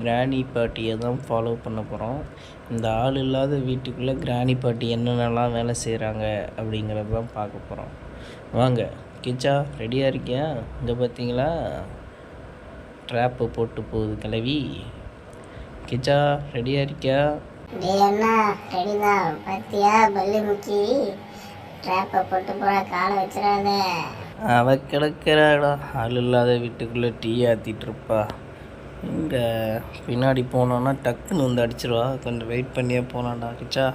கிராணி பாட்டியை தான் ஃபாலோ பண்ண போகிறோம். இந்த ஆள் இல்லாத வீட்டுக்குள்ளே கிராணி பாட்டி என்னென்னலாம் வேலை செய்கிறாங்க அப்படிங்கிறது தான் பார்க்க போகிறோம். வாங்க. கிச்சா ரெடியாக இருக்கியா? இங்கே பார்த்தீங்களா, ட்ராப்பு போட்டு போகுது கிளவி. கிச்சா ரெடியாக இருக்கியா? ரெடிதான். பத்தியா பல்லு முக்கி ட்ராப்பை போட்டு போட காலை வச்சிடாத. அவ கிடக்கிறாடா, ஆள் இல்லாத வீட்டுக்குள்ளே டீ ஆற்றிட்டு இருப்பா. இங்கே பின்னாடி போனோன்னா டக்குன்னு வந்து அடிச்சிருவா. கொஞ்சம் வெயிட் பண்ணியே போனான்டா கிச்சா.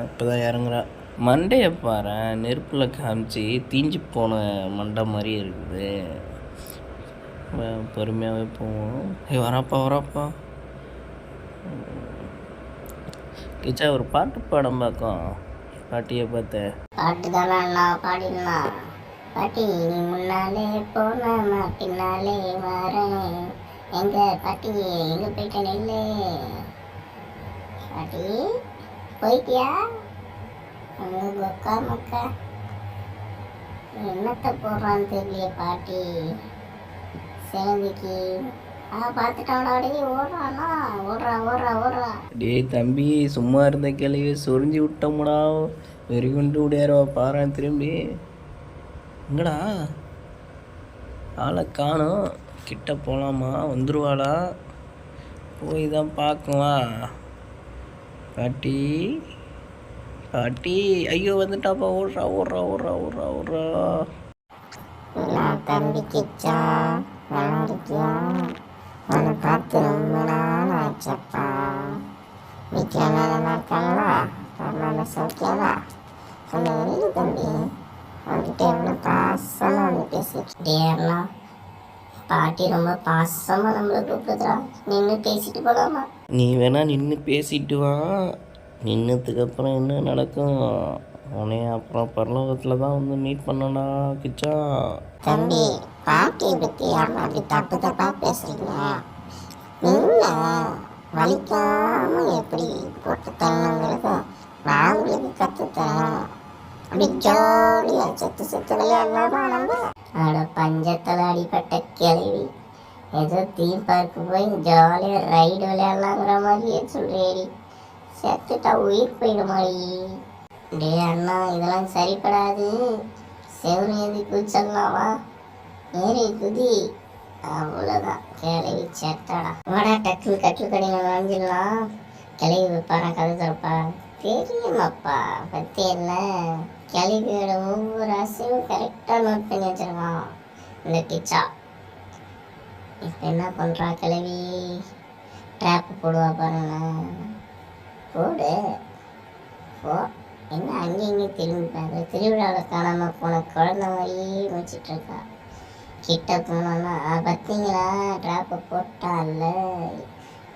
இப்போ தான் இறங்குறா. மண்டையை பாரு, நெருப்பில் காமிச்சு தீஞ்சு போன மண்டை மாதிரி இருக்குது. பொறுமையாகவே போவோம். வராப்பா. கிச்சா ஒரு பாட்டு பாடம் பார்க்கும் பாட்டியை பார்த்து. பாட்டு தானே பாடிடலாம். பாட்டி நீ முன்னாலே போன பின்னாலே வரேன். எங்க பாட்டி எங்க போயிட்ட நெல்லு? பாட்டி போயிட்டியா? அங்க கொக்கா மக்கா என்னத்தை போடுறான்னு தெரியலையே பாட்டி. சேந்திக்கு பார்த்துட்டாடே ஓடுறா. டேய் தம்பி, சும்மா இருந்த கிளவி சொரிஞ்சு விட்டோம்டா. வெறி கொண்டு விடையாரவா பாரு. திரும்பி எங்கடா ஆளை காணோம். கிட்ட போகலாமா? வந்துடுவாளா? போய் தான் பார்க்குவா. பாட்டி ஐயோ வந்துட்டாப்பா. ஓடுறா. தம்பி கிச்சா, நல்லா இருக்கியா? உன்னை பார்த்து ரொம்ப நாள் ஆச்சப்பா. வீட்டில் நல்லா இருக்காங்களா? நல்லா சௌக்கியமா? கொஞ்சம் வெளியே தம்பி, அவன்கிட்ட எவ்வளோ பாசமாக வந்து பேசிக்கிட்டேன்னா. பாட்டி ரொம்ப பாசமாக நம்மளை கூப்பிடுறா. நின்று பேசிட்டு போகலாமா? நீ வேணா நின்று பேசிட்டு வா. நின்னதுக்கு அப்புறம் என்ன நடக்கும்? உனைய அப்புறம் பரலோகத்தில் தான் வந்து மீட் பண்ணடா கிச்சா. தம்பி, பாட்டியை பற்றி யாரும் அப்படி தப்பா பேசுறீங்க? நின்ன வலிக்காம எப்படி போட்டு தரணுங்கிறத நான் உங்களுக்கு கற்றுத்தரேன். அப்படி ஜாலியா செத்து விளையாடலாமா நம்ம? பஞ்சத்தில் அடிப்பட்ட கிளவி ஏதோ தீம் பார்க்கு போய் ஜாலியாக ரைடு விளையாடலாங்கிற மாதிரியே சொல்றேடி. செத்துட்டா உயிர் போயிடுமாடி. டே அண்ணா, இதெல்லாம் சரிப்படாது. செவரு எது குதிச்சிடலாமா? ஏறி குதி. அவ்வளோதான், கிளவி செத்தாடா. வாடா டக்குன்னு கட்டுக்கடையில் நுழைஞ்சிடலாம். கிளவி வைப்பாரா கதை திறப்பா? தெரியுமாப்பா பற்றி என்ன? கிளவியோட ஒவ்வொரு ஆசையும் கரெக்டாக நோட் பண்ணி வச்சிருக்கான் இந்த கிச்சா. இப்போ என்ன பண்ணுறா கிளவி? ட்ராப்பு போடுவா பாருங்க. போடு போ. என்ன அங்கேயும் திரும்பிப்பாரு. திருவிழாவில் காணாமல் போன குழந்த மாதிரியே முடிச்சிட்ருக்கா. கிட்ட போனோன்னா பார்த்தீங்களா ட்ராப்பை போட்டால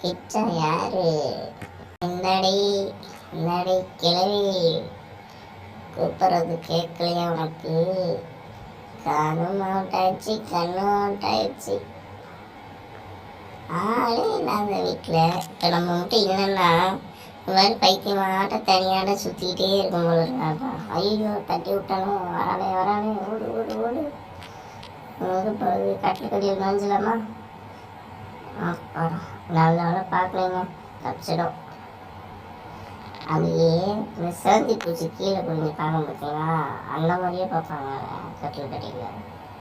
கிச்சா யாரு? இந்தாடி கிளவி, கூப்பிட்றது கேட்கலையா உனக்கு? காணும் அவுட் ஆயிடுச்சு, கண்ணும் அவுட் ஆயிடுச்சு. ஆளே இல்லாத வீட்டில் இப்போ நம்ம மட்டும் என்னென்னா இந்த மாதிரி பைத்தியமாட்ட தனியாட்ட சுற்றிக்கிட்டே இருக்கும் போல இருக்காப்பா. ஐயோ தட்டி விட்டாலும் வரானே ஓடு. போகுது கட்டுக்கடியில் நுழைஞ்சலாமா? அப்புறம் நல்ல பார்க்கலைங்க, தப்பிச்சிடும். அதுலேயே இந்த சேந்தி பூச்சி கீழே கொஞ்சம் பார்க்க பார்த்தீங்களா? அந்த மாதிரியே பார்ப்பாங்க கட்டில் கட்டியில்.